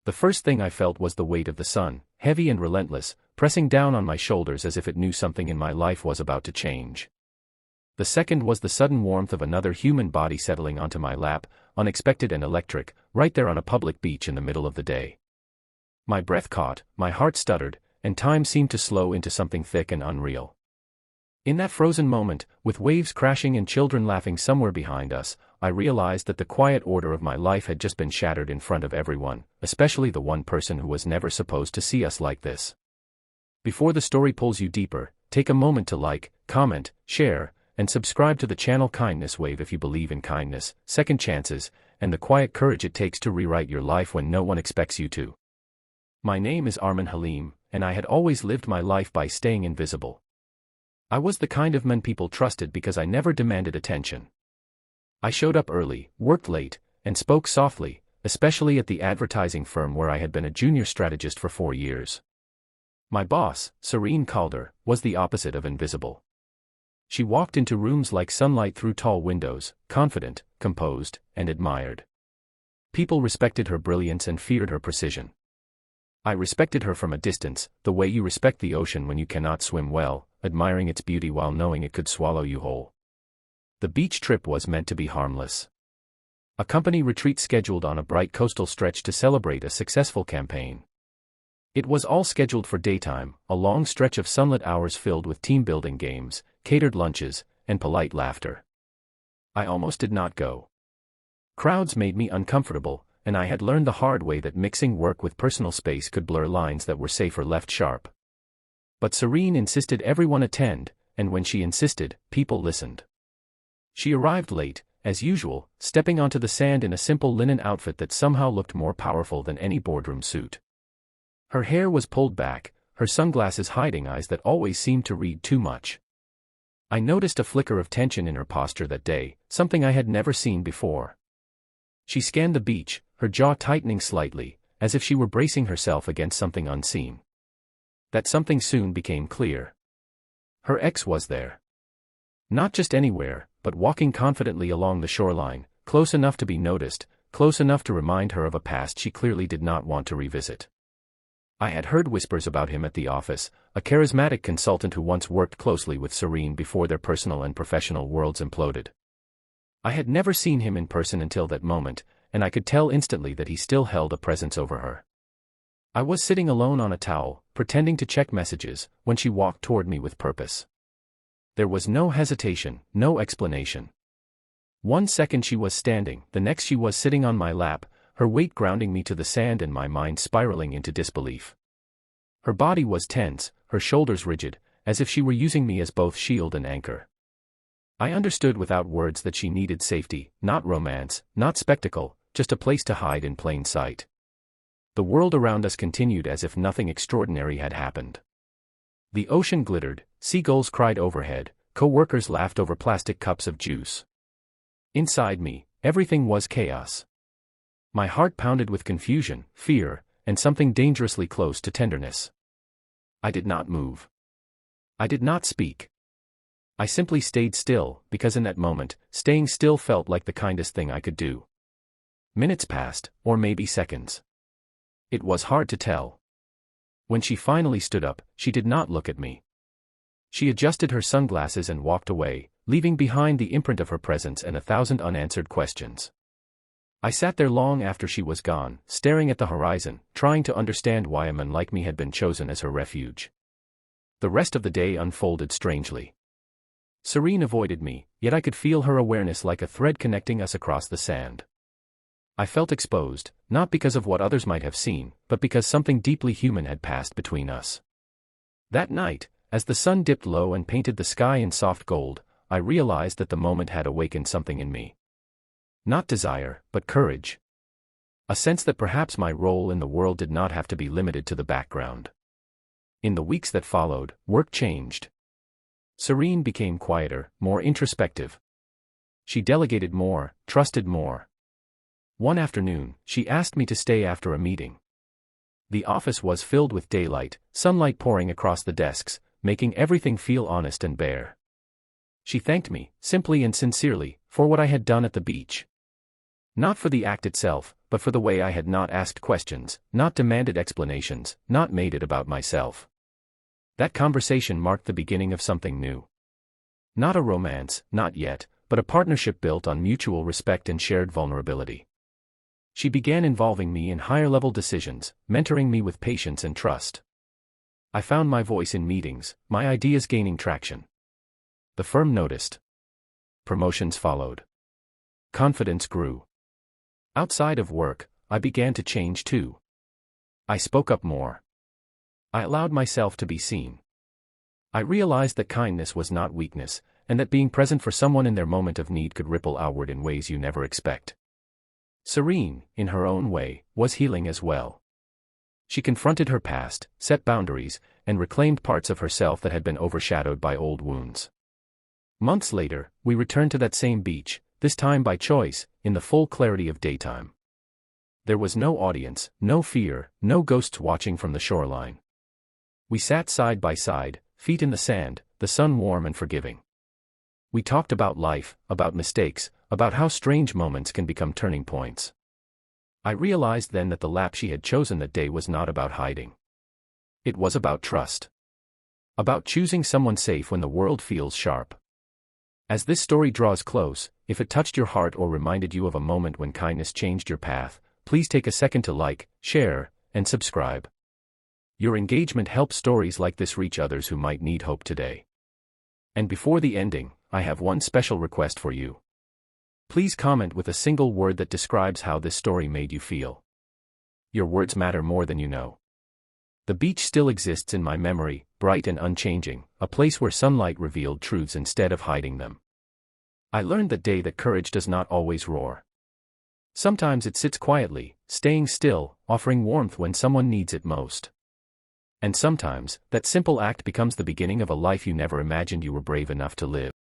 The first thing I felt was the weight of the sun, heavy and relentless, pressing down on my shoulders as if it knew something in my life was about to change. The second was the sudden warmth of another human body settling onto my lap, unexpected and electric, right there on a public beach in the middle of the day. My breath caught, my heart stuttered, and time seemed to slow into something thick and unreal. In that frozen moment, with waves crashing and children laughing somewhere behind us, I realized that the quiet order of my life had just been shattered in front of everyone, especially the one person who was never supposed to see us like this. Before the story pulls you deeper, take a moment to like, comment, share, and subscribe to the channel. Kindness Wave if you believe in kindness, second chances, and the quiet courage it takes to rewrite your life when no one expects you to. My name is Arman Halim, and I had always lived my life by staying invisible. I was the kind of man people trusted because I never demanded attention. I showed up early, worked late, and spoke softly, especially at the advertising firm where I had been a junior strategist for 4 years. My boss, Serene Calder, was the opposite of invisible. She walked into rooms like sunlight through tall windows, confident, composed, and admired. People respected her brilliance and feared her precision. I respected her from a distance, the way you respect the ocean when you cannot swim well, admiring its beauty while knowing it could swallow you whole. The beach trip was meant to be harmless. A company retreat scheduled on a bright coastal stretch to celebrate a successful campaign. It was all scheduled for daytime, a long stretch of sunlit hours filled with team-building games, catered lunches, and polite laughter. I almost did not go. Crowds made me uncomfortable, and I had learned the hard way that mixing work with personal space could blur lines that were safer left sharp. But Serene insisted everyone attend, and when she insisted, people listened. She arrived late, as usual, stepping onto the sand in a simple linen outfit that somehow looked more powerful than any boardroom suit. Her hair was pulled back, her sunglasses hiding eyes that always seemed to read too much. I noticed a flicker of tension in her posture that day, something I had never seen before. She scanned the beach, her jaw tightening slightly, as if she were bracing herself against something unseen. That something soon became clear. Her ex was there. Not just anywhere, but walking confidently along the shoreline, close enough to be noticed, close enough to remind her of a past she clearly did not want to revisit. I had heard whispers about him at the office, a charismatic consultant who once worked closely with Serene before their personal and professional worlds imploded. I had never seen him in person until that moment, and I could tell instantly that he still held a presence over her. I was sitting alone on a towel, pretending to check messages, when she walked toward me with purpose. There was no hesitation, no explanation. 1 second she was standing, the next she was sitting on my lap, her weight grounding me to the sand and my mind spiraling into disbelief. Her body was tense, her shoulders rigid, as if she were using me as both shield and anchor. I understood without words that she needed safety, not romance, not spectacle, just a place to hide in plain sight. The world around us continued as if nothing extraordinary had happened. The ocean glittered, seagulls cried overhead, co-workers laughed over plastic cups of juice. Inside me, everything was chaos. My heart pounded with confusion, fear, and something dangerously close to tenderness. I did not move. I did not speak. I simply stayed still, because in that moment, staying still felt like the kindest thing I could do. Minutes passed, or maybe seconds. It was hard to tell. When she finally stood up, she did not look at me. She adjusted her sunglasses and walked away, leaving behind the imprint of her presence and 1,000 unanswered questions. I sat there long after she was gone, staring at the horizon, trying to understand why a man like me had been chosen as her refuge. The rest of the day unfolded strangely. Serene avoided me, yet I could feel her awareness like a thread connecting us across the sand. I felt exposed, not because of what others might have seen, but because something deeply human had passed between us. That night, as the sun dipped low and painted the sky in soft gold, I realized that the moment had awakened something in me. Not desire, but courage. A sense that perhaps my role in the world did not have to be limited to the background. In the weeks that followed, work changed. Serene became quieter, more introspective. She delegated more, trusted more. One afternoon, she asked me to stay after a meeting. The office was filled with daylight, sunlight pouring across the desks, making everything feel honest and bare. She thanked me, simply and sincerely, for what I had done at the beach. Not for the act itself, but for the way I had not asked questions, not demanded explanations, not made it about myself. That conversation marked the beginning of something new. Not a romance, not yet, but a partnership built on mutual respect and shared vulnerability. She began involving me in higher-level decisions, mentoring me with patience and trust. I found my voice in meetings, my ideas gaining traction. The firm noticed. Promotions followed. Confidence grew. Outside of work, I began to change too. I spoke up more. I allowed myself to be seen. I realized that kindness was not weakness, and that being present for someone in their moment of need could ripple outward in ways you never expect. Serene, in her own way, was healing as well. She confronted her past, set boundaries, and reclaimed parts of herself that had been overshadowed by old wounds. Months later, we returned to that same beach, this time by choice, in the full clarity of daytime. There was no audience, no fear, no ghosts watching from the shoreline. We sat side by side, feet in the sand, the sun warm and forgiving. We talked about life, about mistakes, about how strange moments can become turning points. I realized then that the lap she had chosen that day was not about hiding. It was about trust. About choosing someone safe when the world feels sharp. As this story draws close, if it touched your heart or reminded you of a moment when kindness changed your path, please take a second to like, share, and subscribe. Your engagement helps stories like this reach others who might need hope today. And before the ending, I have one special request for you. Please comment with a single word that describes how this story made you feel. Your words matter more than you know. The beach still exists in my memory, bright and unchanging, a place where sunlight revealed truths instead of hiding them. I learned that day that courage does not always roar. Sometimes it sits quietly, staying still, offering warmth when someone needs it most. And sometimes, that simple act becomes the beginning of a life you never imagined you were brave enough to live.